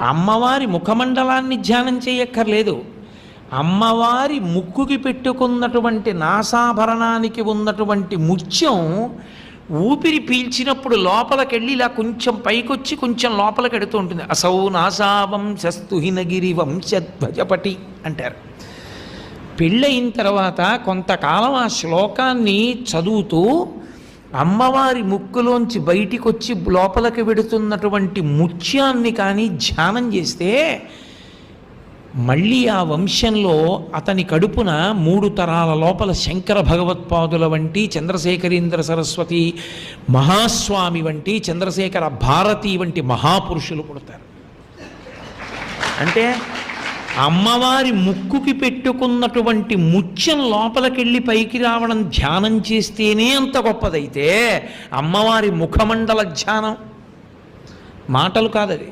అమ్మవారి ముఖమండలాన్ని ధ్యానం చేయక్కర్లేదు. అమ్మవారి ముక్కుకి పెట్టుకున్నటువంటి నాసాభరణానికి ఉన్నటువంటి ముత్యం ఊపిరి పీల్చినప్పుడు లోపలికెళ్ళి ఇలా కొంచెం పైకొచ్చి కొంచెం లోపలికి ఎడుతూ ఉంటుంది. అసౌ నాసావంశస్తు హినగిరి వంశధ్వజపటి అంటారు. పెళ్ళయిన తర్వాత కొంతకాలం ఆ శ్లోకాన్ని చదువుతూ అమ్మవారి ముక్కులోంచి బయటికి వచ్చి లోపలికి వెడుతున్నటువంటి ముత్యాన్ని కానీ ధ్యానం చేస్తే మళ్ళీ ఆ వంశంలో అతని కడుపున 3 తరాల లోపల శంకర భగవత్పాదుల వంటి, చంద్రశేఖరేంద్ర సరస్వతి మహాస్వామి వంటి, చంద్రశేఖర భారతి వంటి మహాపురుషులు పుడతారు. అంటే అమ్మవారి ముక్కుకి పెట్టుకున్నటువంటి ముత్యం లోపలికెళ్ళి పైకి రావడం ధ్యానం చేస్తేనే అంత గొప్పదైతే అమ్మవారి ముఖమండల ధ్యానం మాటలు కాదది.